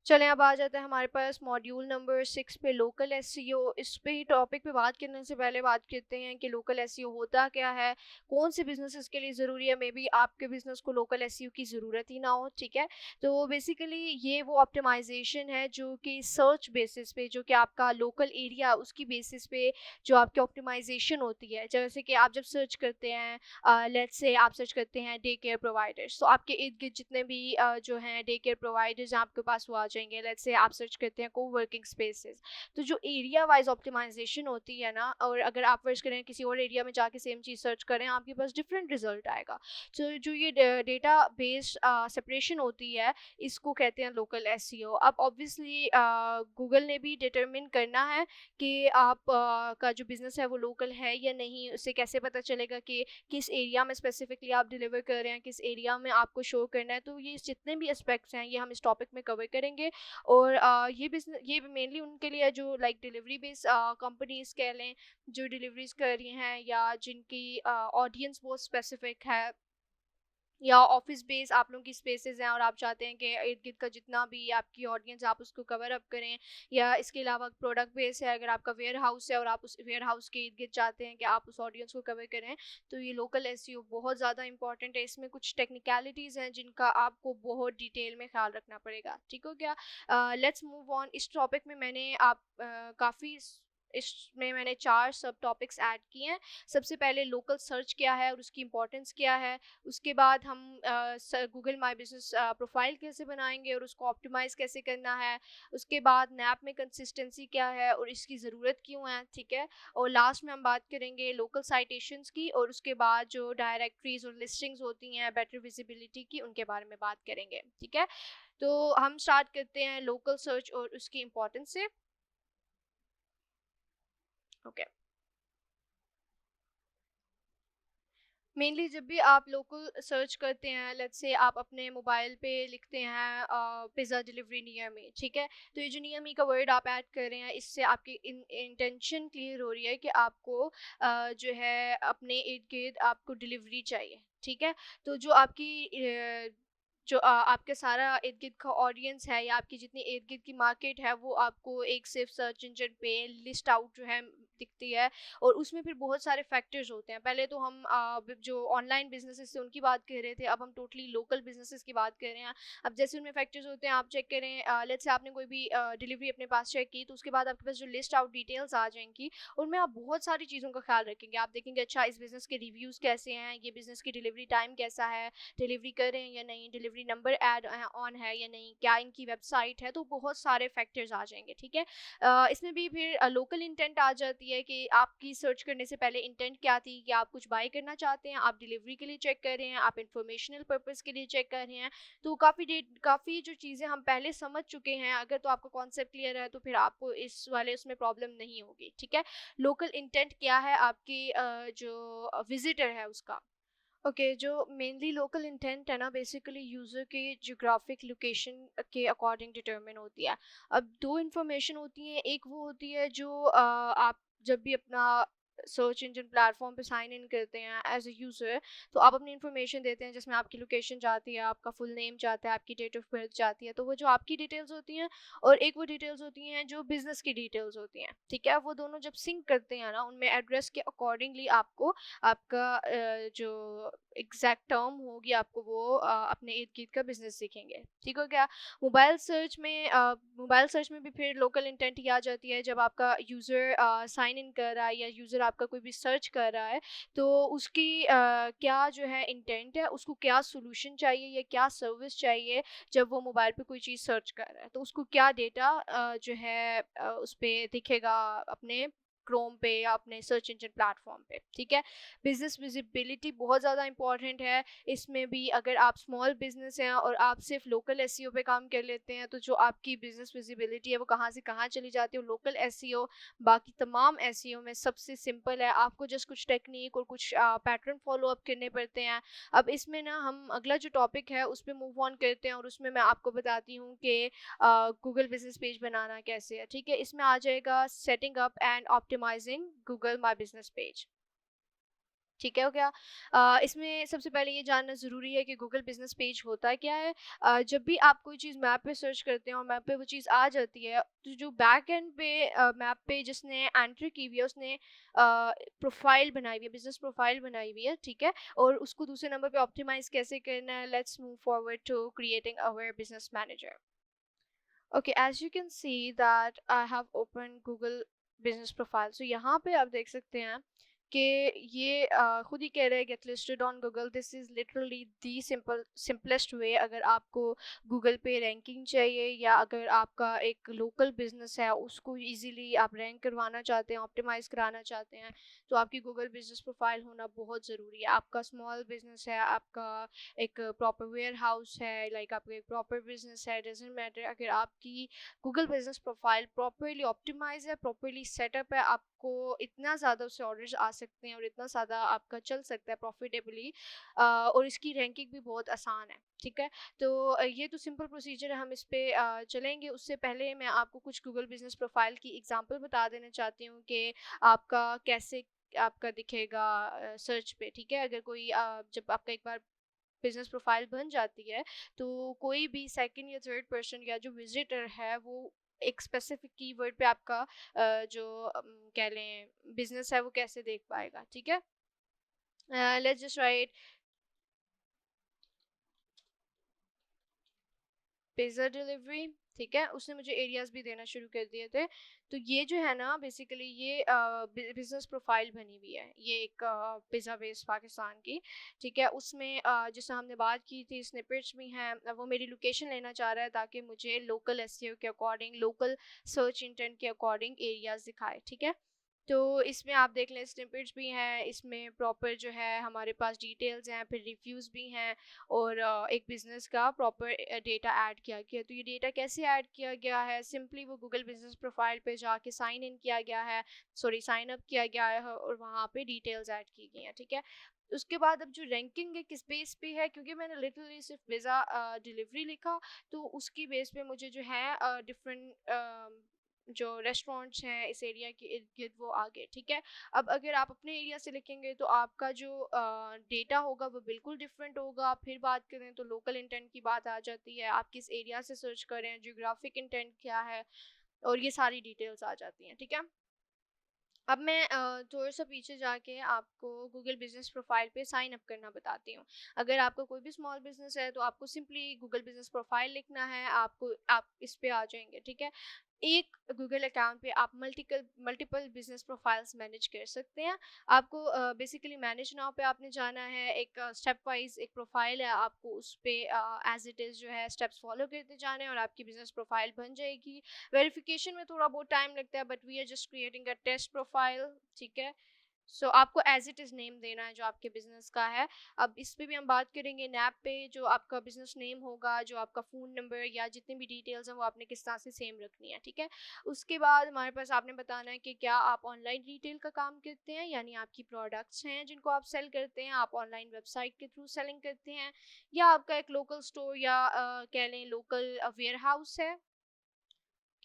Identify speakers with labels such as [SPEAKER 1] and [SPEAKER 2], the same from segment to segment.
[SPEAKER 1] चलें अब आ जाता है हमारे पास मॉड्यूल नंबर 6 पे लोकल एसईओ। इस पे ही टॉपिक पे बात करने से पहले बात करते हैं कि लोकल एसईओ होता क्या है, कौन से बिजनेसेस के लिए ज़रूरी है। मे बी आपके बिजनेस को लोकल एसईओ की ज़रूरत ही ना हो, ठीक है। तो बेसिकली ये वो ऑप्टिमाइजेशन है जो कि सर्च बेसिस पे, जो कि आपका लोकल एरिया उसकी बेसिस पे जो आपकी ऑप्टिमाइजेशन होती है। जैसे कि आप जब सर्च करते हैं, लेट्स से आप सर्च करते हैं डे केयर प्रोवाइडर्स, तो आपके इर्द गिर्द जितने भी जो हैं डे केयर प्रोवाइडर्स हैं आपके पास वो आ जाएंगे। लेट्स से आप सर्च करते हैं को वर्किंग स्पेसेस, तो जो एरिया वाइज ऑप्टिमाइजेशन होती है ना, और अगर आप सर्च करें किसी और एरिया में जाके सेम चीज़ सर्च करें, आपके पास डिफरेंट रिजल्ट आएगा। तो जो ये डेटा बेस्ड सेपरेशन होती है, इसको कहते हैं लोकल एसईओ। अब ऑब्वियसली गूगल ने भी डिटरमिन करना है कि आप का जो बिज़नेस है वो लोकल है या नहीं। उससे कैसे पता चलेगा कि किस एरिया में स्पेसिफिकली आप डिलीवर कर रहे हैं, किस एरिया में आपको शो करना है। तो ये जितने भी एस्पेक्ट्स हैं ये हम इस टॉपिक में कवर करेंगे। और ये बिजनेस ये मेनली उनके लिए है जो लाइक डिलीवरी बेस्ड कंपनीज कह लें, जो डिलीवरीज कर रही हैं या जिनकी ऑडियंस बहुत स्पेसिफिक है, या ऑफिस बेस आप लोगों की स्पेसेस हैं और आप चाहते हैं कि इर्द गिर्द का जितना भी आपकी ऑडियंस आप उसको कवर अप करें। या इसके अलावा प्रोडक्ट बेस है, अगर आपका वेयर हाउस है और आप उस वेयर हाउस के इर्द गिर्द चाहते हैं कि आप उस ऑडियंस को कवर करें, तो ये लोकल एसईओ बहुत ज़्यादा इंपॉर्टेंट है। इसमें कुछ टेक्निकलिटीज़ हैं जिनका आपको बहुत डिटेल में ख्याल रखना पड़ेगा, ठीक हो गया। Let's move on. इस टॉपिक में मैंने काफ़ी इसमें मैंने 4 सब टॉपिक्स ऐड किए हैं। सबसे पहले लोकल सर्च क्या है और उसकी इंपॉर्टेंस क्या है। उसके बाद हम गूगल माई बिजनेस प्रोफाइल कैसे बनाएंगे और उसको ऑप्टिमाइज़ कैसे करना है। उसके बाद नैप में कंसिस्टेंसी क्या है और इसकी ज़रूरत क्यों है, ठीक है। और लास्ट में हम बात करेंगे लोकल साइटेशंस की, और उसके बाद जो डायरेक्टरीज और लिस्टिंग्स होती हैं बेटर विजिबिलिटी की, उनके बारे में बात करेंगे, ठीक है। तो हम स्टार्ट करते हैं लोकल सर्च और उसकी इंपॉर्टेंस से। ओके। मेनली जब भी आप लोकल सर्च करते हैं, लेट्स से आप अपने मोबाइल पे लिखते हैं पिज़्ज़ा डिलीवरी नियर मी, ठीक है। तो ये जो नियर मी का वर्ड आप ऐड कर रहे हैं, इससे आपकी इंटेंशन क्लियर हो रही है कि आपको जो है अपने इर्द गिर्द आपको डिलीवरी चाहिए, ठीक है। तो जो आपकी जो आपके सारा इर्द गिर्द का ऑडियंस है या आपकी जितनी इर्द गिर्द की मार्केट है, वो आपको एक सिर्फ सर्च इंजन पे लिस्ट आउट जो है दिखती है। और उसमें फिर बहुत सारे फैक्टर्स होते हैं। पहले तो हम जो ऑनलाइन बिजनेसेस थे उनकी बात कर रहे थे, अब हम टोटली लोकल बिजनेसेस की बात कर रहे हैं। अब जैसे उनमें फैक्टर्स होते हैं, आप चेक करें, लेट्स से आपने कोई भी डिलीवरी अपने पास चेक की, तो उसके बाद आपके पास जो लिस्ट आउट डिटेल्स आ जाएंगी, उनमें आप बहुत सारी चीज़ों का ख्याल रखेंगे। आप देखेंगे अच्छा इस बिज़नेस के रिव्यूज़ कैसे हैं, ये बिज़नेस की डिलीवरी टाइम कैसा है, डिलीवरी कर रहे हैं या नहीं, डिलीवरी नंबर ऐड ऑन है या नहीं, क्या इनकी वेबसाइट है। तो बहुत सारे फैक्टर्स आ जाएंगे, ठीक है। इसमें भी फिर लोकल इंटेंट आ जाती है कि आपकी सर्च करने से पहले इंटेंट क्या थी, कि आप कुछ बाय करना चाहते हैं, आप डिलीवरी के लिए चेक कर रहे हैं, आप इंफॉर्मेशनल पर्पस के लिए चेक कर रहे हैं। तो काफ़ी जो चीज़ें हम पहले समझ चुके हैं, अगर तो आपका कॉन्सेप्ट क्लियर है तो फिर आपको इस वाले उसमें प्रॉब्लम नहीं होगी, ठीक है। लोकल इंटेंट क्या है, आपकी जो विजिटर है उसका। ओके, जो मेनली लोकल इंटेंट है ना, बेसिकली यूज़र के जियोग्राफिक लोकेशन के अकॉर्डिंग डिटरमिन होती है। अब दो इन्फॉर्मेशन होती हैं, एक वो होती है जो आप जब भी अपना सर्च इंजन प्लेटफॉर्म पे साइन इन करते हैं एज ए यूज़र, तो आप अपनी इन्फॉर्मेशन देते हैं जिसमें आपकी लोकेशन जाती है, आपका फुल नेम जाता है, आपकी डेट ऑफ बर्थ जाती है। तो वो जो आपकी डिटेल्स होती हैं, और एक वो डिटेल्स होती हैं जो बिज़नेस की डिटेल्स होती हैं, ठीक है। वो दोनों जब सिंक करते हैं ना, उनमें एड्रेस के अकॉर्डिंगली आपको आपका जो एग्जैक्ट टर्म होगी, आपको वो अपने इर्द गिर्द का बिजनेस सीखेंगे, ठीक हो गया। मोबाइल सर्च में भी फिर लोकल इंटेंट ही आ जाती है। जब आपका यूज़र साइन इन कर रहा है या यूज़र आपका कोई भी सर्च कर रहा है, तो उसकी क्या जो है इंटेंट है, उसको क्या सोल्यूशन चाहिए या क्या सर्विस चाहिए। जब वो मोबाइल पे कोई चीज़ सर्च कर रहा है, तो उसको क्या डेटा जो है उस पर दिखेगा अपने क्रोम पे या अपने सर्च इंजन प्लेटफॉर्म पे, ठीक है। बिजनेस विजिबिलिटी बहुत ज़्यादा इंपॉर्टेंट है। इसमें भी अगर आप स्मॉल बिजनेस हैं और आप सिर्फ लोकल एसईओ पे काम कर लेते हैं, तो जो आपकी बिजनेस विजिबिलिटी है वो कहाँ से कहाँ चली जाती है। लोकल एसईओ बाकी तमाम एसईओ में सबसे सिंपल है, आपको जस्ट कुछ टेक्निक और कुछ पैटर्न फॉलो अप करने पड़ते हैं। अब इसमें ना हम अगला जो टॉपिक है उस पर मूव ऑन करते हैं, और उसमें मैं आपको बताती हूँ कि गूगल बिजनेस पेज बनाना कैसे है, ठीक है। इसमें आ जाएगा setting up and optimizing Google my business page. ठीक है हो गया। इसमें सबसे पहले ये जानना ज़रूरी है कि गूगल बिज़नेस पेज होता क्या है। जब भी आप कोई चीज़ मैप पे सर्च करते हैं और मैप पे वो चीज़ आ जाती है, तो जो बैक एंड पे मैप पे जिसने एंट्री की हुई है उसने प्रोफाइल बनाई हुई है, बिज़नेस प्रोफाइल बनाई हुई है, ठीक है? और उसको दूसरे नंबर पे ऑप्टिमाइज़ कैसे करना है, let's move forward to creating our business manager. Okay, as you can see that I have open Google business profile. So यहाँ पे आप देख सकते हैं कि ये खुद ही कह रहे हैं get listed on Google. This is literally the simplest way अगर आपको गूगल पे रैंकिंग चाहिए, या अगर आपका एक लोकल बिजनेस है उसको इजीली आप रैंक करवाना चाहते हैं, ऑप्टिमाइज़ कराना चाहते हैं, तो आपकी गूगल बिज़नेस प्रोफाइल होना बहुत ज़रूरी है। आपका स्मॉल बिज़नेस है, आपका एक प्रॉपर वेयर हाउस है, लाइक आपका एक प्रॉपर बिजनेस है, डजेंट मैटर, अगर आपकी Google business profile properly optimize है, प्रॉपरली सेटअप है, आपको इतना ज़्यादा उससे ऑर्डर्स आ सकते हैं और इतना ज़्यादा आपका चल सकता है प्रॉफिटेबली, और इसकी रैंकिंग भी बहुत आसान है, ठीक है? तो ये तो सिंपल प्रोसीजर है, हम इस पे चलेंगे। उससे पहले मैं आपको कुछ गूगल बिजनेस प्रोफाइल की एग्जांपल बता देना चाहती हूँ कि आपका कैसे आपका दिखेगा सर्च पे, ठीक है? अगर कोई जब आपका एक बार बिजनेस प्रोफाइल बन जाती है, तो कोई भी सेकंड या थर्ड पर्सन या जो विजिटर है वो एक स्पेसिफिक कीवर्ड पे आपका जो कह लें बिजनेस है वो कैसे देख पाएगा, ठीक है? Let's just right pizza delivery, ठीक है? उसने मुझे एरियाज़ भी देना शुरू कर दिए थे। तो ये जो है ना बेसिकली ये बिज़नेस प्रोफ़ाइल बनी हुई है। ये एक पिज़्ज़ा बेस पाकिस्तान की, ठीक है? उसमें जैसे हमने बात की थी स्निपेट्स भी हैं। वो मेरी लोकेशन लेना चाह रहा है ताकि मुझे लोकल एसईओ के अकॉर्डिंग, लोकल सर्च इंटेंट के अकॉर्डिंग एरियाज़ दिखाए, ठीक है? तो इसमें आप देख लें स्निपेट्स भी हैं, इसमें प्रॉपर जो है हमारे पास डिटेल्स हैं, फिर रिव्यूज़ भी हैं, और एक बिज़नेस का प्रॉपर डेटा ऐड किया गया। तो ये डेटा कैसे ऐड किया गया है, सिंपली वो गूगल बिज़नेस प्रोफाइल पे जाके साइन इन किया गया है, सॉरी साइन अप किया गया है, और वहाँ पे डिटेल्स ऐड की गई हैं, ठीक है? उसके बाद अब जो रैंकिंग है किस बेस पे है, क्योंकि मैंने लिटरली सिर्फ पिज़्ज़ा डिलीवरी लिखा, तो उसकी बेस पे मुझे जो है डिफरेंट जो रेस्टोरेंट्स हैं इस एरिया के इर्द गिर्द वो आ गए, ठीक है? अब अगर आप अपने एरिया से लिखेंगे तो आपका जो डेटा होगा वो बिल्कुल डिफरेंट होगा। फिर बात करें तो लोकल इंटेंट की बात आ जाती है, आप किस एरिया से सर्च कर रहे हैं, जियोग्राफिक इंटेंट क्या है, और ये सारी डिटेल्स आ जाती हैं, ठीक है? अब मैं थोड़ा-सा पीछे जाके आपको गूगल बिज़नेस प्रोफ़ाइल पे साइन अप करना बताती हूँ। अगर आपका कोई भी स्मॉल बिज़नेस है तो आपको सिंपली गूगल बिज़नेस प्रोफ़ाइल लिखना है, आप इस पे आ जाएँगे, ठीक है? एक गूगल अकाउंट पे आप मल्टीपल बिज़नेस प्रोफ़ाइल्स मैनेज कर सकते हैं। आपको बेसिकली मैनेज नाउ पे आपने जाना है, एक स्टेप वाइज़ एक प्रोफ़ाइल है, आपको उस पे एज़ इट इज़ जो है स्टेप्स फ़ॉलो करते जाने हैं और आपकी बिज़नेस प्रोफ़ाइल बन जाएगी। वेरिफिकेशन में थोड़ा बहुत टाइम लगता है, but we are just creating a test profile, ठीक है? सो आपको एज इट इज़ नेम देना है जो आपके बिजनेस का है। अब इस पे भी हम बात करेंगे, नैप पे जो आपका बिजनेस नेम होगा, जो आपका फ़ोन नंबर या जितनी भी डिटेल्स हैं वो आपने किस तरह से सेम रखनी है, ठीक है? उसके बाद हमारे पास आपने बताना है कि क्या आप ऑनलाइन रिटेल का काम करते हैं, यानी आपकी प्रोडक्ट्स हैं जिनको आप सेल करते हैं, आप ऑनलाइन वेबसाइट के थ्रू सेलिंग करते हैं, या आपका एक लोकल स्टोर या कह लें लोकल वेयर हाउस है।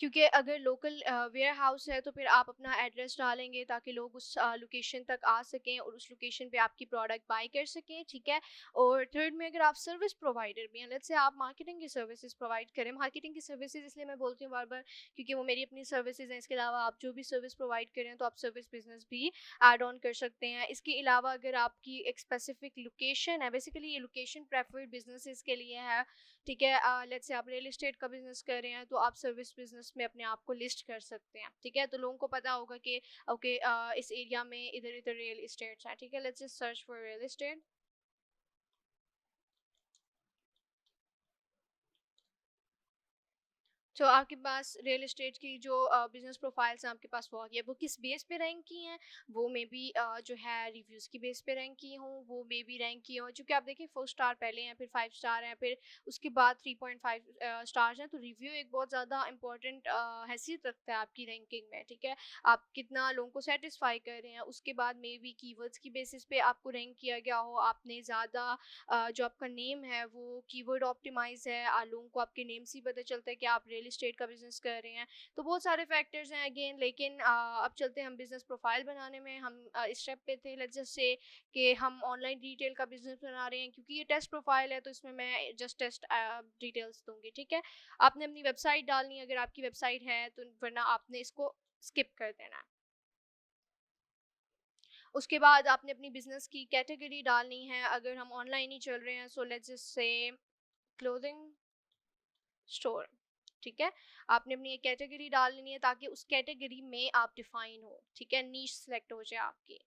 [SPEAKER 1] क्योंकि अगर लोकल वेयर हाउस है तो फिर आप अपना एड्रेस डालेंगे ताकि लोग उस लोकेशन तक आ सकें और उस लोकेशन पे आपकी प्रोडक्ट बाय कर सकें, ठीक है? और थर्ड में अगर आप सर्विस प्रोवाइडर भी हैं, लेट्स से आप मार्केटिंग की सर्विसेज प्रोवाइड करें। मार्केटिंग की सर्विसेज इसलिए मैं बोलती हूँ बार बार क्योंकि वो मेरी अपनी सर्विसेज हैं। इसके अलावा आप जो भी सर्विस प्रोवाइड करें तो आप सर्विस बिजनेस भी ऐड ऑन कर सकते हैं। इसके अलावा अगर आपकी एक स्पेसिफिक लोकेशन है, बेसिकली ये लोकेशन प्रेफर्ड बिजनेसेस के लिए है, ठीक है? लेट्स से आप रियल एस्टेट का बिजनेस कर रहे हैं तो आप सर्विस बिजनेस में अपने आप को लिस्ट कर सकते हैं, ठीक है? तो लोगों को पता होगा कि ओके इस एरिया में इधर इधर रियल एस्टेट्स हैं, ठीक है? Let's just search for real estate. तो आपके पास रियल एस्टेट की जो बिजनेस प्रोफाइल्स हैं आपके पास वो आ गई है। वो किस बेस पे रैंक की हैं, वो मे बी जो है रिव्यूज़ की बेस पे रैंक की हों, वो मे बी रैंक की हों, चूँकि आप देखिए 4 स्टार पहले हैं, फिर 5 स्टार हैं, फिर उसके बाद 3.5 स्टार्स हैं। तो रिव्यू एक बहुत ज़्यादा इंपॉर्टेंट हैसियत रखता है आपकी रैंकिंग में, ठीक है? आप कितना लोगों को सेटिस्फाई कर रहे हैं, उसके बाद मे बी कीवर्ड्स की बेसिस पे आपको रैंक किया गया हो, आपने ज़्यादा जो आपका नेम है वो कीवर्ड ऑप्टिमाइज़ है, लोगों को आपके नेम से ही पता चलता है कि आप रियल एस्टेट का बिज़नेस कर रहे हैं। तो बहुत सारे फैक्टर्स हैं अगेन, लेकिन अब चलते हैं हम बिज़नेस प्रोफाइल बनाने में। हम इस स्टेप पे थे, लेट्स जस्ट से कि हम ऑनलाइन रिटेल का बिज़नेस बना रहे हैं, क्योंकि ये टेस्ट प्रोफाइल है तो इसमें मैं जस्ट टेस्ट डिटेल्स दूँगी, ठीक है। आपने अपनी वेबसाइट डालनी है, अगर आपकी वेबसाइट है तो, वरना आपने इसको स्किप कर देना है। उसके बाद आपने अपनी बिज़नेस की कैटेगरी डालनी है, अगर हम ऑनलाइन ही चल रहे हैं, so let's just say clothing store, ठीक है। आपने अपनी एक कैटेगरी डाल लेनी है ताकि उस कैटेगरी में आप डिफाइन हो, ठीक है, नीश सेलेक्ट हो जाए आपकी।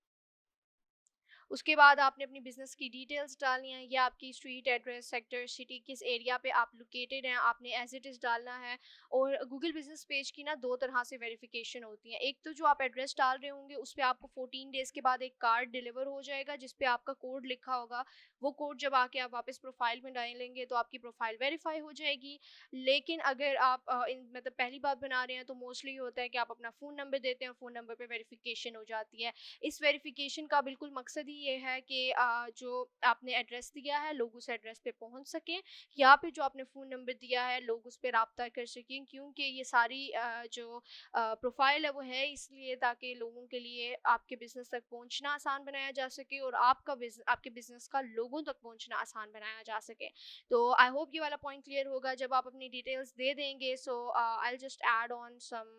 [SPEAKER 1] उसके बाद आपने अपनी बिज़नेस की डिटेल्स डालनी है, या आपकी स्ट्रीट एड्रेस, सेक्टर, सिटी, किस एरिया पे आप लोकेटेड हैं, आपने एज इट इज़ डालना है। और गूगल बिज़नेस पेज की ना दो तरह से वेरिफिकेशन होती है। एक तो जो आप एड्रेस डाल रहे होंगे उस पर आपको 14 डेज़ के बाद एक कार्ड डिलीवर हो जाएगा जिस पे आपका कोड लिखा होगा। वो कोड जब आके आप वापस प्रोफाइल में डालेंगे तो आपकी प्रोफाइल वेरीफाई हो जाएगी। लेकिन अगर आप मतलब पहली बार बना रहे हैं तो मोस्टली होता है कि आप अपना फ़ोन नंबर देते हैं, फ़ोन नंबर पे वेरिफिकेशन हो जाती है। इस वेरिफिकेशन का बिल्कुल मकसद ही ये है कि जो आपने एड्रेस दिया है लोग उस एड्रेस पे पहुंच सकें, या फिर जो आपने फ़ोन नंबर दिया है लोग उस पर रब्ता कर सकें, क्योंकि ये सारी जो प्रोफाइल है वो है इसलिए ताकि लोगों के लिए आपके बिज़नेस तक पहुंचना आसान बनाया जा सके और आपके बिज़नेस का लोगों तक पहुंचना आसान बनाया जा सके। तो आई होप ये वाला पॉइंट क्लियर होगा। जब आप अपनी डिटेल्स दे देंगे, so I just add on some,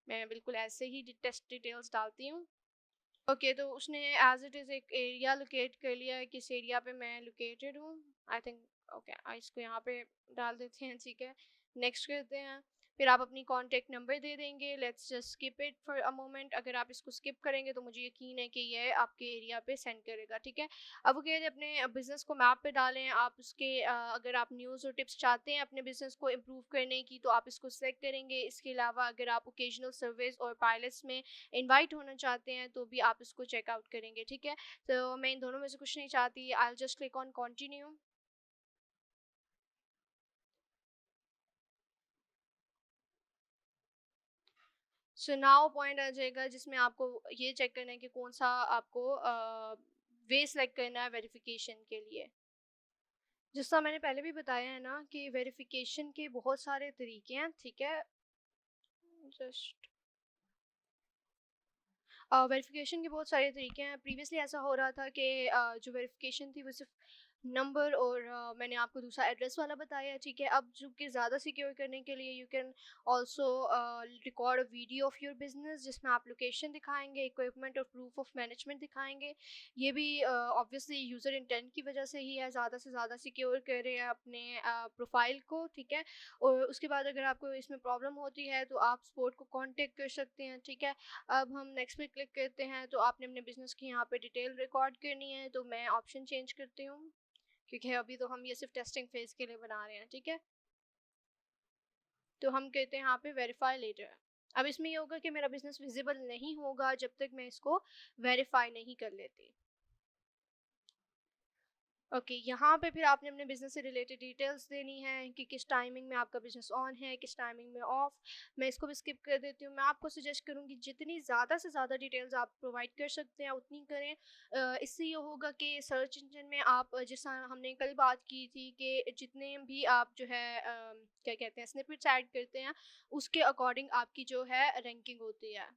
[SPEAKER 1] मैं बिल्कुल ऐसे ही टेस्ट डिटेल्स डालती हूँ। ओके, तो उसने एज इट इज़ एक एरिया लोकेट कर लिया है, किस एरिया पे मैं लोकेटेड हूँ। आई थिंक ओके, इसको यहाँ पे डाल देते हैं, ठीक है। नेक्स्ट करते हैं। फिर आप अपनी कॉन्टैक्ट नंबर दे देंगे। Let's just skip it for a moment. अगर आप इसको स्किप करेंगे तो मुझे यकीन है कि ये आपके एरिया पे सेंड करेगा, ठीक है। अब वो कह रहे हैं अपने बिज़नेस को मैप पे डालें। आप उसके अगर आप न्यूज़ और टिप्स चाहते हैं अपने बिज़नेस को इम्प्रूव करने की तो आप इसको सेलेक्ट करेंगे। इसके अलावा अगर आप ओकेजनल सर्विस और पायलट्स में इनवाइट होना चाहते हैं तो भी आप इसको चेकआउट करेंगे, ठीक है। तो मैं इन दोनों में से कुछ नहीं चाहती। I just click on continue. So now point आ जाएगा जिसमें आपको ये चेक करना है कि कौन सा आपको वे सेलेक्ट करना है वेरिफिकेशन के लिए। जिसका मैंने पहले भी बताया है ना कि वेरिफिकेशन के बहुत सारे तरीके हैं, ठीक है। जस्ट वेरिफिकेशन के बहुत सारे तरीके हैं। प्रीवियसली ऐसा हो रहा था कि जो वेरिफिकेशन थी वो सिर्फ नंबर और मैंने आपको दूसरा एड्रेस वाला बताया, ठीक है। अब जो कि ज़्यादा सिक्योर करने के लिए you can also record a video of your business जिसमें आप लोकेशन दिखाएंगे, इक्विपमेंट और प्रूफ ऑफ मैनेजमेंट दिखाएंगे। ये भी ऑब्वियसली यूज़र इंटेंट की वजह से ही है, ज़्यादा से ज़्यादा सिक्योर कर रहे हैं अपने प्रोफाइल को, ठीक है। और उसके बाद अगर आपको इसमें प्रॉब्लम होती है तो आप सपोर्ट को कॉन्टेक्ट कर सकते हैं, ठीक है। अब हम नेक्स्ट पे क्लिक करते हैं। तो आपने अपने बिजनेस की यहाँ पे डिटेल रिकॉर्ड करनी है, तो मैं ऑप्शन चेंज करती हूँ क्योंकि अभी तो हम ये सिर्फ टेस्टिंग फेज के लिए बना रहे हैं, ठीक है। तो हम कहते हैं यहाँ पे वेरीफाई लेटर। अब इसमें ये होगा कि मेरा बिजनेस विजिबल नहीं होगा जब तक मैं इसको वेरीफाई नहीं कर लेती। ओके, यहाँ पे फिर आपने अपने बिज़नेस से रिलेटेड डिटेल्स देनी है कि किस टाइमिंग में आपका बिज़नेस ऑन है, किस टाइमिंग में ऑफ। मैं इसको भी स्किप कर देती हूँ। मैं आपको सजेस्ट करूँगी जितनी ज़्यादा से ज़्यादा डिटेल्स आप प्रोवाइड कर सकते हैं उतनी करें। इससे ये होगा कि सर्च इंजन में आप जैसा हमने कल बात की थी कि जितने भी आप जो है क्या कहते हैं स्निपेट्स ऐड करते हैं उसके अकॉर्डिंग आपकी जो है रैंकिंग होती है।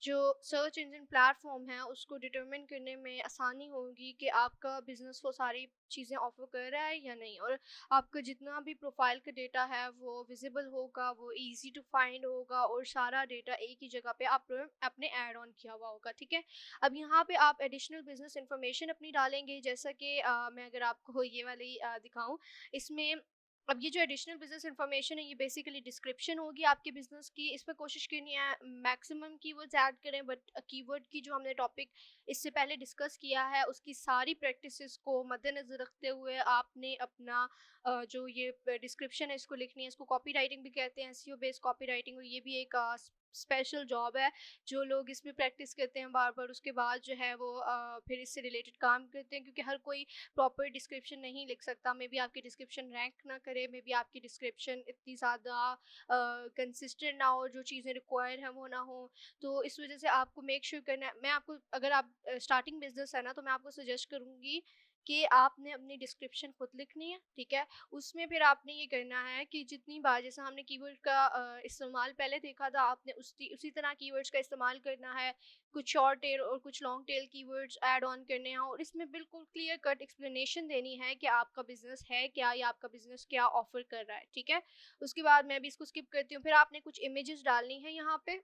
[SPEAKER 1] जो सर्च इंजन प्लेटफॉर्म है उसको डिटरमिन करने में आसानी होगी कि आपका बिजनेस वो सारी चीज़ें ऑफर कर रहा है या नहीं, और आपका जितना भी प्रोफाइल का डेटा है वो विजिबल होगा, वो इजी टू फाइंड होगा और सारा डेटा एक ही जगह पे आप अपने ऐड ऑन किया हुआ होगा, ठीक है। अब यहाँ पे आप एडिशनल बिजनेस इंफॉर्मेशन अपनी डालेंगे, जैसा कि मैं अगर आपको ये वाली दिखाऊं इसमें। अब ये जो एडिशनल बिजनेस इन्फॉर्मेशन है ये बेसिकली डिस्क्रिप्शन होगी आपके बिजनेस की। इस पर कोशिश करनी है मैक्सिमम कीवर्ड्स ऐड करें, बट कीवर्ड की जो हमने टॉपिक इससे पहले डिस्कस किया है उसकी सारी प्रैक्टिसेस को मद्देनज़र रखते हुए आपने अपना जो ये डिस्क्रिप्शन है इसको लिखनी है। इसको कॉपी राइटिंग भी कहते हैं, एसईओ बेस्ड कॉपी राइटिंग, और ये भी एक स्पेशल जॉब है। जो लोग इसमें प्रैक्टिस करते हैं बार बार उसके बाद जो है वो फिर इससे रिलेटेड काम करते हैं, क्योंकि हर कोई प्रॉपर डिस्क्रिप्शन नहीं लिख सकता। मे बी आपकी डिस्क्रिप्शन रैंक ना करे, मे बी आपकी डिस्क्रिप्शन इतनी ज़्यादा कंसिस्टेंट ना हो, जो चीज़ें रिक्वायर है वो ना हो। तो इस वजह से आपको मेक श्योर करना है। मैं आपको अगर आप स्टार्टिंग बिजनेस है ना तो मैं आपको सजेस्ट करूँगी कि आपने अपनी डिस्क्रिप्शन खुद लिखनी है, ठीक है? उसमें फिर आपने ये करना है कि जितनी बार जैसे हमने कीवर्ड का इस्तेमाल पहले देखा था, आपने उसी तरह कीवर्ड्स का इस्तेमाल करना है। कुछ शॉर्ट टेल और कुछ long tail keywords add on करने हैं और इसमें बिल्कुल क्लियर कट एक्सप्लेनेशन देनी है कि आपका बिज़नेस है क्या या आपका बिज़नेस क्या ऑफ़र कर रहा है, ठीक है? उसके बाद मैं भी इसको स्किप करती हूँ। फिर आपने कुछ इमेजेस डालनी है यहाँ पे।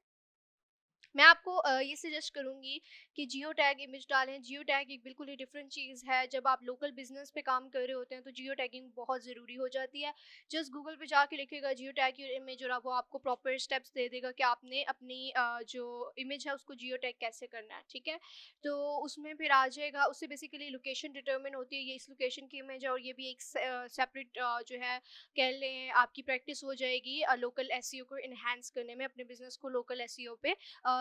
[SPEAKER 1] मैं आपको ये सजेस्ट करूँगी कि जियो टैग इमेज डालें। जियो टैग एक बिल्कुल ही डिफरेंट चीज़ है। जब आप लोकल बिज़नेस पे काम कर रहे होते हैं तो जियो टैगिंग बहुत ज़रूरी हो जाती है। जस्ट गूगल पे जाके लिखिएगा जियो टैग योर इमेज और वो आपको प्रॉपर स्टेप्स दे देगा कि आपने अपनी जो इमेज है उसको जियो टैग कैसे करना है, ठीक है? तो उसमें फिर आ जाएगा, उससे बेसिकली लोकेशन डिटरमिन होती है, ये इस लोकेशन की इमेज है और ये भी एक सेपरेट जो है कह लें आपकी प्रैक्टिस हो जाएगी लोकल एसईओ को एनहांस करने में, अपने बिज़नेस को लोकल एसईओ पे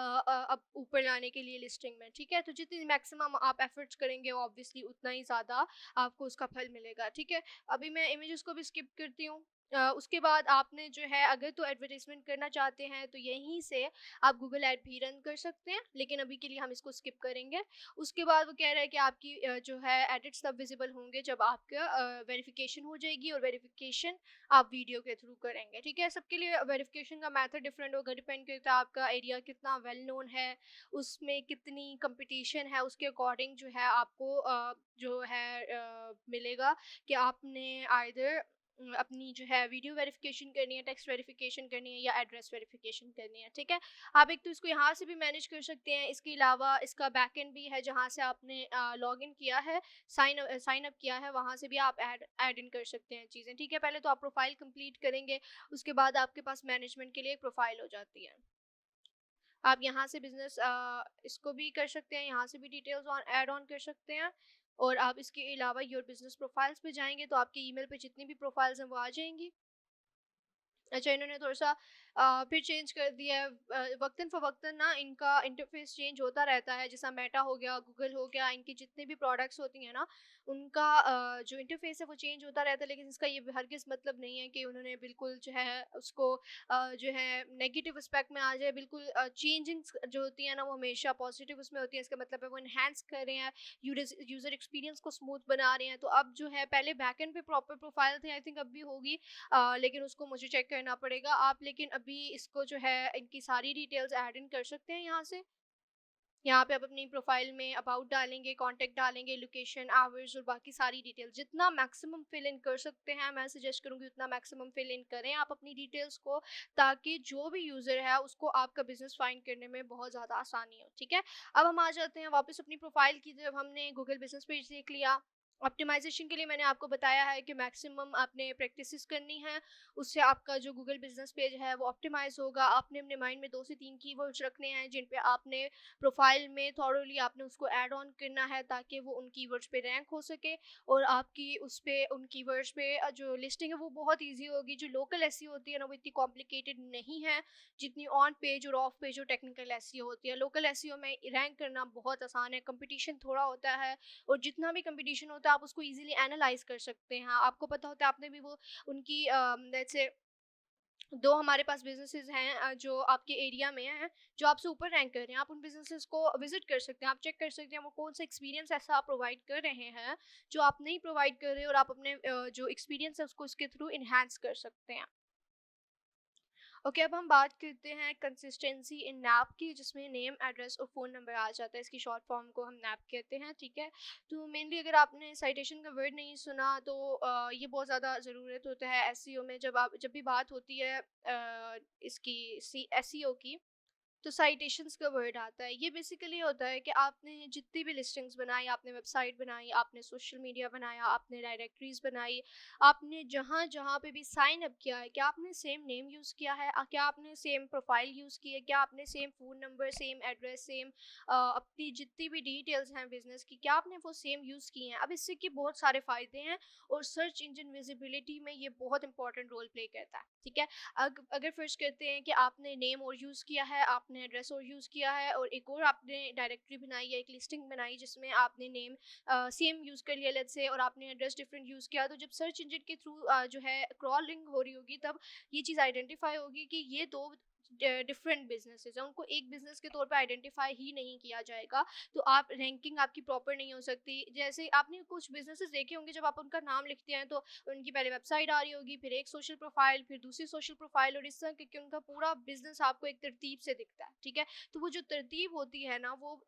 [SPEAKER 1] अब ऊपर लाने के लिए लिस्टिंग में, ठीक है? तो जितनी मैक्सिमम आप एफर्ट्स करेंगे ऑब्वियसली उतना ही ज़्यादा आपको उसका फल मिलेगा, ठीक है? अभी मैं इमेजेस को भी स्किप करती हूँ। उसके बाद आपने जो है अगर तो एडवर्टाइजमेंट करना चाहते हैं तो यहीं से आप गूगल ऐड भी रन कर सकते हैं, लेकिन अभी के लिए हम इसको स्किप करेंगे। उसके बाद वो कह रहा है कि आपकी जो है एडिट्स तब विजिबल होंगे जब आपका वेरिफिकेशन हो जाएगी और वेरिफिकेशन आप वीडियो के थ्रू करेंगे, ठीक है? सबके लिए वेरिफिकेशन का मेथड डिफरेंट होगा, डिपेंड करता है आपका एरिया कितना वेल नोन है, उसमें कितनी कंपटीशन है, उसके अकॉर्डिंग जो है आपको जो है मिलेगा कि आपने आइदर अपनी जो है वीडियो वेरिफिकेशन करनी है, टेक्स्ट वेरिफिकेशन करनी है या एड्रेस वेरिफिकेशन करनी है, ठीक है? आप एक तो इसको यहाँ से भी मैनेज कर सकते हैं, इसके अलावा इसका बैकएंड भी है जहाँ से आपने लॉगिन किया है, साइन अप किया है, वहाँ से भी आप ऐड इन कर सकते हैं चीज़ें, ठीक है? पहले तो आप प्रोफाइल कंप्लीट करेंगे, उसके बाद आपके पास मैनेजमेंट के लिए एक प्रोफाइल हो जाती है। आप यहाँ से बिज़नेस इसको भी कर सकते हैं, यहाँ से भी डिटेल्स ऐड ऑन कर सकते हैं और आप इसके अलावा योर बिज़नेस प्रोफाइल्स पे जाएँगे तो आपके ईमेल पे जितनी भी प्रोफाइल्स हैं वो आ जाएँगी। अच्छा, इन्होंने थोड़ा-सा फिर चेंज कर दिया है, वक़्तन फ़वक़्तन ना इनका इंटरफ़ेस चेंज होता रहता है, जैसा मेटा हो गया, गूगल हो गया, इनकी जितनी भी प्रोडक्ट्स होती हैं ना, उनका जो इंटरफ़ेस है वो चेंज होता रहता है, लेकिन इसका ये हरगिज़ मतलब नहीं है कि उन्होंने बिल्कुल जो है उसको जो है नेगेटिव एस्पेक्ट में आ जाए, बिल्कुल चेंजिंग्स जो होती हैं ना वो हमेशा पॉज़िटिव उसमें होती है, इसका मतलब है वो एनहांस कर रहे हैं, यूज़र एक्सपीरियंस को स्मूथ बना रहे हैं। तो अब जो है पहले बैकएंड पे प्रॉपर प्रोफ़ाइल थी, आई थिंक अब भी होगी, लेकिन उसको मुझे चेक करना पड़ेगा। आप लेकिन अभी इसको जो है इनकी सारी डिटेल्स ऐड इन कर सकते हैं यहाँ से। यहाँ पे आप अपनी प्रोफाइल में अबाउट डालेंगे, कॉन्टैक्ट डालेंगे, लोकेशन, आवर्स और बाकी सारी डिटेल्स जितना मैक्सिमम फिल इन कर सकते हैं, मैं सजेस्ट करूँगी उतना मैक्सिमम फिल इन करें आप अपनी डिटेल्स को, ताकि जो भी यूज़र है उसको आपका बिज़नेस फाइंड करने में बहुत ज़्यादा आसानी हो, ठीक है? अब हम आ जाते हैं वापस अपनी प्रोफाइल की। जब हमने गूगल बिज़नेस पेज देख लिया, ऑप्टिमाइज़ेशन के लिए मैंने आपको बताया है कि मैक्सिमम आपने प्रैक्टिसेस करनी है, उससे आपका जो गूगल बिज़नेस पेज है वो ऑप्टिमाइज़ होगा। आपने अपने माइंड में 2 से 3 कीवर्ड्स रखने हैं जिन पे आपने प्रोफाइल में थॉरोली आपने उसको ऐड ऑन करना है, ताकि वो उन कीवर्ड्स पे रैंक हो सके और आपकी उस पे उन कीवर्ड्स पे जो लिस्टिंग है वो बहुत ईज़ी होगी। जो लोकल एसईओ होती है ना वो इतनी कॉम्प्लिकेटेड नहीं है जितनी ऑन पेज और ऑफ पेज और टेक्निकल एसईओ होती है। लोकल एसईओ में रैंक करना बहुत आसान है, कंपटीशन थोड़ा होता है और जितना भी कंपटीशन होता है आप उसको ईज़िली एनालाइज़ कर सकते हैं। आपको पता होता है, आपने भी वो उनकी लेट्स से 2 हमारे पास बिज़नेसेस हैं जो आपके एरिया में हैं, जो आपसे ऊपर रैंक कर रहे हैं। आप उन बिज़नेसेस को विज़िट कर सकते हैं, आप चेक कर सकते हैं वो कौन-सा एक्सपीरियंस ऐसा आप प्रोवाइड कर रहे हैं, जो आप नहीं प्रोवाइड कर रहे, और आप अपने जो एक्सपीरियंस है उसको इसके थ्रू एनहांस कर सकते हैं। ओके, अब हम बात करते हैं कंसिस्टेंसी इन नैप की, जिसमें नेम, एड्रेस और फ़ोन नंबर आ जाता है। इसकी शॉर्ट फॉर्म को हम नैप कहते हैं, ठीक है? तो मेनली अगर आपने साइटेशन का वर्ड नहीं सुना तो ये बहुत ज़्यादा ज़रूरत होता है एसईओ में। जब भी बात होती है इसकी सी एसईओ की, तो साइटेशंस का वर्ड आता है। ये बेसिकली होता है कि आपने जितनी भी लिस्टिंग्स बनाई, आपने वेबसाइट बनाई, आपने सोशल मीडिया बनाया, आपने डायरेक्टरीज बनाई, आपने जहाँ जहाँ पे भी साइन अप किया है, क्या आपने सेम नेम यूज़ किया है, क्या आपने सेम प्रोफाइल यूज़ की है, क्या आपने same phone number, same address, same अपनी जितनी भी डिटेल्स हैं बिजनेस की, क्या आपने वो सेम यूज़ की हैं। अब इससे कि बहुत सारे फ़ायदे हैं और सर्च इंजन विजिबिलिटी में ये बहुत इंपॉर्टेंट रोल प्ले करता है, ठीक है? अगर फर्स्ट कहते हैं कि आपने नेम और यूज़ किया है, आपने एड्रेस और यूज़ किया है और एक और आपने डायरेक्टरी बनाई या एक लिस्टिंग बनाई जिसमें आपने नेम सेम यूज़ कर लिया लेट्स से, और आपने एड्रेस डिफरेंट यूज़ किया, तो जब सर्च इंजन के थ्रू जो है क्रॉलिंग हो रही होगी, तब ये चीज़ आइडेंटिफाई होगी कि ये डिफरेंट बिजनेसेस हैं, उनको एक बिजनेस के तौर पे आइडेंटिफाई ही नहीं किया जाएगा, तो आप रैंकिंग आपकी प्रॉपर नहीं हो सकती। जैसे आपने कुछ बिजनेसेस देखे होंगे, जब आप उनका नाम लिखते हैं तो उनकी पहले वेबसाइट आ रही होगी, फिर एक सोशल प्रोफाइल, फिर दूसरी सोशल प्रोफाइल, और इस तरह के उनका पूरा बिजनेस आपको एक तरतीब से दिखता है, ठीक है। तो वो जो तरतीब होती है ना, वो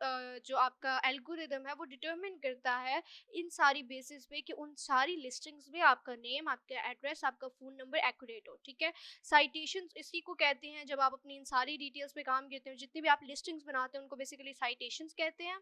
[SPEAKER 1] जो आपका एल्गोरिदम है वो डिटरमिन करता है इन सारी बेसिस पे कि उन सारी लिस्टिंग्स में आपका नेम, आपका एड्रेस, आपका फ़ोन नंबर एक्यूरेट हो, ठीक है। साइटेशंस इसी को कहते हैं, जब आप अपनी इन सारी डिटेल्स पे काम करते हो, जितनी भी आप लिस्टिंग्स बनाते हैं उनको बेसिकली साइटेशंस कहते हैं।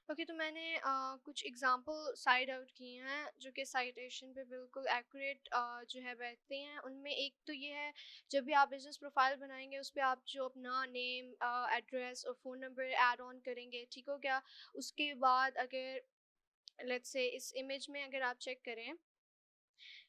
[SPEAKER 1] ओके, तो मैंने कुछ एग्जांपल साइड आउट किए हैं जो कि साइटेशन पे बिल्कुल एक्यूरेट जो है बैठते हैं। उनमें एक तो ये है, जब भी आप बिजनेस प्रोफाइल बनाएंगे उस पर आप जो अपना नेम, एड्रेस और फ़ोन नंबर ऐड ऑन करेंगे, ठीक हो गया। उसके बाद अगर लेट्स से इस इमेज में अगर आप चेक करें,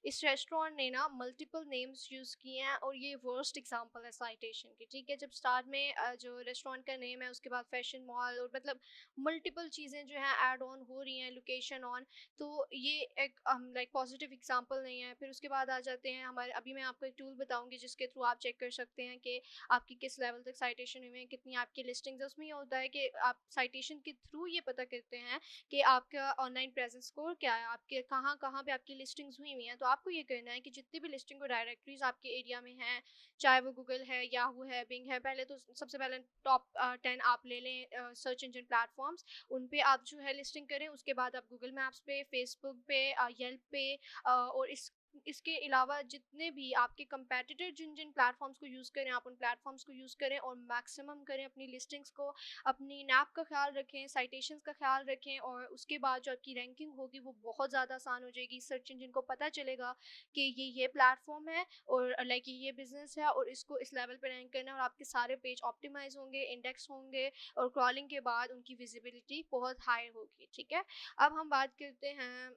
[SPEAKER 1] इस रेस्टोरेंट ने ना मल्टीपल नेम्स यूज़ किए हैं, और ये वर्स्ट एग्जांपल है साइटेशन की, ठीक है। जब स्टार्ट में जो रेस्टोरेंट का नेम है, उसके बाद फैशन मॉल, और मतलब मल्टीपल चीज़ें जो हैं ऐड ऑन हो रही हैं, लोकेशन ऑन, तो ये एक लाइक पॉजिटिव एग्जांपल नहीं है। फिर उसके बाद आ जाते हैं हमारे, अभी मैं आपको एक टूल बताऊंगी जिसके थ्रू आप चेक कर सकते हैं कि आपकी किस लेवल तक साइटेशन हुई है, कितनी आपकी लिस्टिंग्स है। उसमें ये होता है कि आप साइटेशन के थ्रू ये पता करते हैं कि आपका ऑनलाइन प्रेजेंस स्कोर क्या है, आपके कहाँ कहाँ पे आपकी लिस्टिंग्स हुई हुई हैं। तो आपको ये करना है कि जितनी भी लिस्टिंग और डायरेक्टरीज आपके एरिया में हैं, चाहे वो गूगल है, याहू है, बिंग है, पहले तो सबसे पहले टॉप 10 आप ले लें सर्च इंजन प्लेटफॉर्म्स, उन पे आप जो है लिस्टिंग करें। उसके बाद आप गूगल मैप्स पे, फेसबुक पे, येल्प पे, और इसके अलावा जितने भी आपके कंपेटिटर जिन जिन प्लेटफॉर्म्स को यूज़ करें, आप उन प्लेटफॉर्म्स को यूज़ करें और मैक्सिमम करें अपनी लिस्टिंग्स को। अपनी नैप का ख्याल रखें, साइटेशंस का ख्याल रखें, और उसके बाद जो आपकी रैंकिंग होगी वो बहुत ज़्यादा आसान हो जाएगी। सर्च इंजन को पता चलेगा कि ये प्लेटफॉर्म है, और लाइक ये बिजनेस है, और इसको इस लेवल पे रैंक करना है, और आपके सारे पेज ऑप्टिमाइज होंगे, इंडेक्स होंगे, और क्रॉलिंग के बाद उनकी विजिबिलिटी बहुत हाई होगी, ठीक है। अब हम बात करते हैं,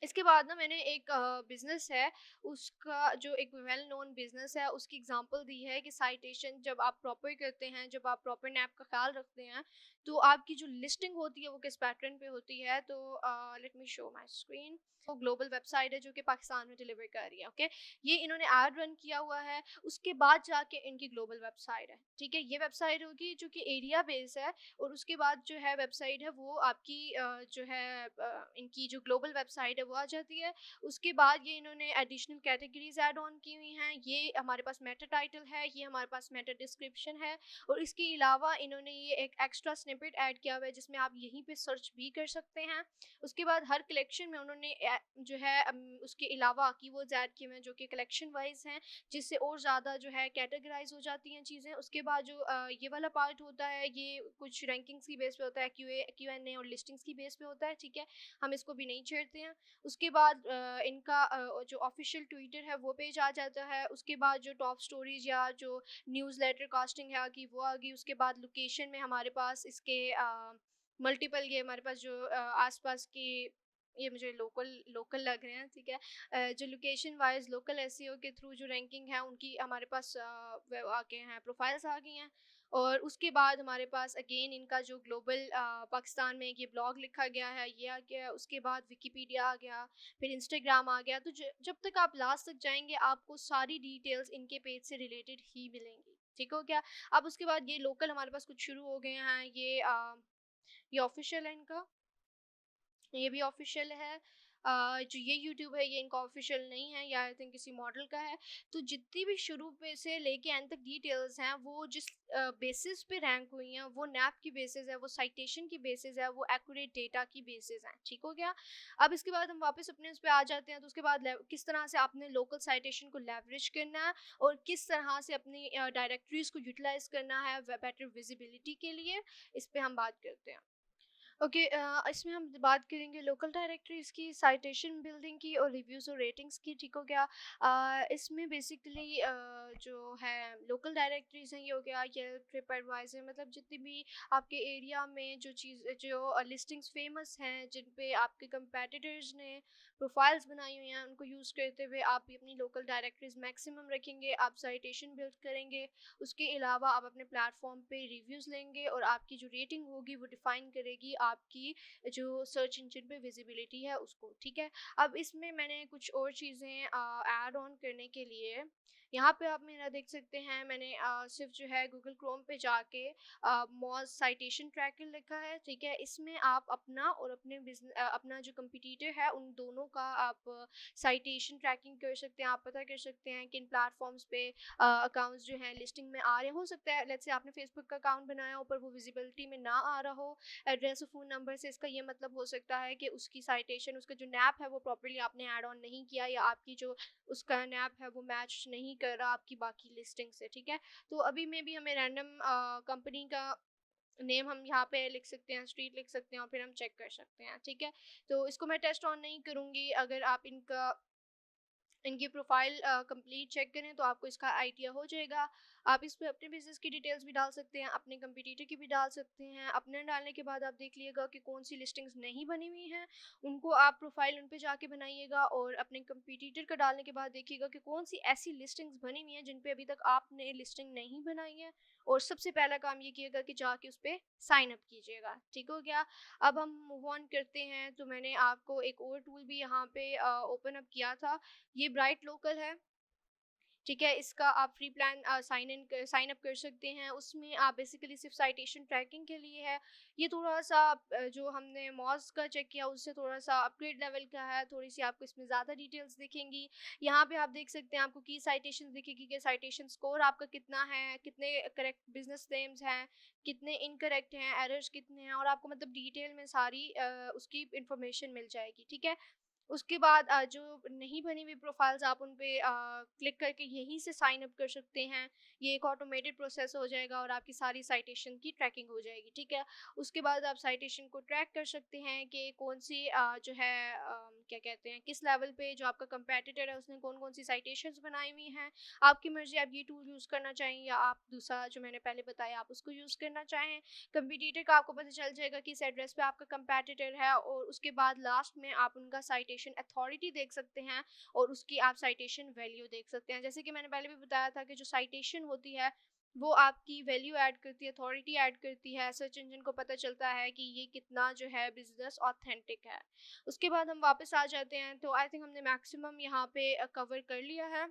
[SPEAKER 1] इसके बाद ना मैंने एक बिज़नेस है, उसका जो एक वेल नोन बिज़नेस है, उसकी एग्जांपल दी है कि साइटेशन जब आप प्रॉपर करते हैं, जब आप प्रॉपर नैप का ख्याल रखते हैं, तो आपकी जो लिस्टिंग होती है वो किस पैटर्न पे होती है। तो let me show my screen. वो ग्लोबल वेबसाइट है जो कि पाकिस्तान में डिलीवर कर रही है, ओके। ये इन्होंने ऐड रन किया हुआ है, उसके बाद जाके इनकी ग्लोबल वेबसाइट है, ठीक है। ये वेबसाइट होगी जो कि एरिया बेस है, और उसके बाद जो है वेबसाइट है वो आपकी जो है इनकी जो ग्लोबल वेबसाइट है वो आ जाती है। उसके बाद ये इन्होंने एडिशनल कैटेगरीज ऐड ऑन की हुई हैं। ये हमारे पास मेटा टाइटल है, ये हमारे पास मेटा डिस्क्रिप्शन है, और इसके अलावा इन्होंने ये एक एक्स्ट्रा स्निपेट ऐड किया हुआ है जिसमें आप यहीं पे सर्च भी कर सकते हैं। उसके बाद हर कलेक्शन में उन्होंने जो है उसके अलावा कीवर्ड्स ऐड किए हुए हैं जो कि कलेक्शन वाइज हैं, जिससे और ज़्यादा जो है कैटेगराइज हो जाती हैं चीज़ें। उसके बाद जो ये वाला पार्ट होता है, ये कुछ रैंकिंग्स की बेस पे होता है, क्यू एन ए और लिस्टिंग्स की बेस पे होता है, ठीक है। हम इसको भी नहीं छेड़ते हैं। उसके बाद इनका जो ऑफिशियल ट्विटर है वो पेज आ जाता है। उसके बाद जो टॉप स्टोरीज या जो न्यूज़ लेटर कास्टिंग है कि वो आ गई। उसके बाद लोकेशन में हमारे पास इसके मल्टीपल, ये हमारे पास जो आसपास की, ये मुझे लोकल लोकल लग रहे हैं, ठीक है। जो लोकेशन वाइज लोकल एसईओ के थ्रू जो रैंकिंग है उनकी हमारे पास आ गए हैं, प्रोफाइल्स आ गई हैं। और उसके बाद हमारे पास अगेन इनका जो ग्लोबल पाकिस्तान में ये ब्लॉग लिखा गया है ये आ गया। उसके बाद विकीपीडिया आ गया, फिर इंस्टाग्राम आ गया। तो जब तक आप लास्ट तक जाएंगे आपको सारी डिटेल्स इनके पेज से रिलेटेड ही मिलेंगी, ठीक हो गया। अब उसके बाद ये लोकल हमारे पास कुछ शुरू हो गए हैं। ये ऑफिशियल है इनका, ये भी ऑफिशियल है। जो ये यूट्यूब है ये इनका ऑफिशियल नहीं है, या आई थिंक किसी मॉडल का है। तो जितनी भी शुरू पे से लेके एंड तक डिटेल्स हैं वो जिस बेसिस पे रैंक हुई हैं वो नैप की बेसिस है, वो साइटेशन की बेसिस है, वो एक्यूरेट डेटा की बेसिस है, ठीक हो गया। अब इसके बाद हम वापस अपने उस पे आ जाते हैं। तो उसके बाद किस तरह से आपने लोकल साइटेशन को लेवरेज करना है, और किस तरह से अपनी डायरेक्टरीज को यूटिलाइज करना है बेटर विजिबिलिटी के लिए, इस पे हम बात करते हैं। ओके, इसमें हम बात करेंगे लोकल डायरेक्टरीज की, साइटेशन बिल्डिंग की, और रिव्यूज़ और रेटिंग्स की, ठीक हो गया। इसमें बेसिकली जो है लोकल डायरेक्टरीज हैं, ये हो गया ये ट्रिप एडवाइजर, मतलब जितनी भी आपके एरिया में जो चीज़ जो लिस्टिंग्स फेमस हैं, जिन पे आपके कंपेटिटर्स ने प्रोफाइल्स बनाई हुई हैं, उनको यूज़ करते हुए आप भी अपनी लोकल डायरेक्टरीज मैक्सिमम रखेंगे, आप साइटेशन बिल्ड करेंगे। उसके अलावा आप अपने प्लेटफॉर्म पे रिव्यूज़ लेंगे, और आपकी जो रेटिंग होगी वो डिफ़ाइन करेगी आपकी जो सर्च इंजन पे विजिबिलिटी है उसको, ठीक है। अब इसमें मैंने कुछ और चीज़ें ऐड ऑन करने के लिए, यहाँ पे आप मेरा देख सकते हैं, मैंने सिर्फ जो है गूगल क्रोम पे जाके मॉज साइटेशन ट्रैकर लिखा है, ठीक है। इसमें आप अपना और अपने अपना जो कंपटीटर है उन दोनों का आप साइटेशन ट्रैकिंग कर सकते हैं। आप पता कर सकते हैं कि इन प्लेटफॉर्म्स पे अकाउंट्स जो हैं लिस्टिंग में आ रहे हैं। हो सकता है लेट्स से आपने फेसबुक का अकाउंट बनाया हो पर वो विजिबिलिटी में ना आ रहा हो एड्रेस और फ़ोन नंबर से। इसका ये मतलब हो सकता है कि उसकी साइटेशन, उसका जो नैप है वो प्रॉपर्ली आपने ऐड ऑन नहीं किया, या आपकी जो उसका नैप है वो मैच नहीं कर रहा आपकी बाकी लिस्टिंग से, ठीक है। तो अभी में भी हमें रैंडम कंपनी का नेम हम यहाँ पे लिख सकते हैं, स्ट्रीट लिख सकते हैं और फिर हम चेक कर सकते हैं, ठीक है। तो इसको मैं टेस्ट ऑन नहीं करूँगी। अगर आप इनकी प्रोफाइल कंप्लीट चेक करें तो आपको इसका आइडिया हो जाएगा। आप इस पे अपने बिज़नेस की डिटेल्स भी डाल सकते हैं, अपने कंपटीटर की भी डाल सकते हैं। अपने डालने के बाद आप देख लीजिएगा कि कौन सी लिस्टिंग्स नहीं बनी हुई हैं, उनको आप प्रोफाइल उन पे जाके बनाइएगा, और अपने कंपटीटर का डालने के बाद देखिएगा कि कौन सी ऐसी लिस्टिंग्स बनी हुई हैं जिन पे अभी तक आपने लिस्टिंग नहीं बनाई है, और सबसे पहला काम ये किएगा कि जाके उस पे साइन अप कीजिएगा, ठीक हो गया। अब हम मूव ऑन करते हैं। तो मैंने आपको एक और टूल भी यहाँ पे ओपन अप किया था, ये ब्राइट लोकल है, ठीक है। इसका आप फ्री प्लान साइन अप कर सकते हैं। उसमें आप बेसिकली सिर्फ साइटेशन ट्रैकिंग के लिए है। ये थोड़ा सा जो हमने मॉज का चेक किया उससे थोड़ा सा अपग्रेड लेवल का है, थोड़ी सी आपको इसमें ज़्यादा डिटेल्स दिखेंगी। यहाँ पे आप देख सकते हैं, आपको की साइटेशन दिखेगी कि साइटेशन स्कोर आपका कितना है, कितने करेक्ट बिजनेस नेम्स हैं, कितने इनकरेक्ट हैं, एरर्स कितने हैं, और आपको मतलब डिटेल में सारी उसकी इंफॉर्मेशन मिल जाएगी, ठीक है। उसके बाद जो नहीं बनी हुई प्रोफाइल्स आप उन पे क्लिक करके यहीं से साइन अप कर सकते हैं। ये एक ऑटोमेटेड प्रोसेस हो जाएगा और आपकी सारी साइटेशन की ट्रैकिंग हो जाएगी, ठीक है। उसके बाद आप साइटेशन को ट्रैक कर सकते हैं कि कौन सी जो है क्या कहते हैं, किस लेवल पे जो आपका कंपेटिटर है उसने कौन कौन सी साइटेशंस बनाई हुई हैं। आपकी मर्जी, आप ये टूल यूज़ करना चाहें या आप दूसरा जो मैंने पहले बताया आप उसको यूज़ करना चाहें। कंपटीटर का आपको पता चल जाएगा कि इस एड्रेस पे आपका कंपेटिटर है, और उसके बाद लास्ट में आप उनका साइटेशन अथॉरिटी देख सकते हैं और उसकी आप साइटेशन वैल्यू देख सकते हैं। जैसे कि मैंने पहले भी बताया था कि जो साइटेशन होती है वो आपकी वैल्यू ऐड करती है, अथॉरिटी ऐड करती है। सर्च इंजन को पता चलता है कि ये कितना जो है बिजनेस ऑथेंटिक है। उसके बाद हम वापस आ जाते हैं, तो आई थिंक हमने मैक्सिमम यहाँ पे कवर कर लिया है।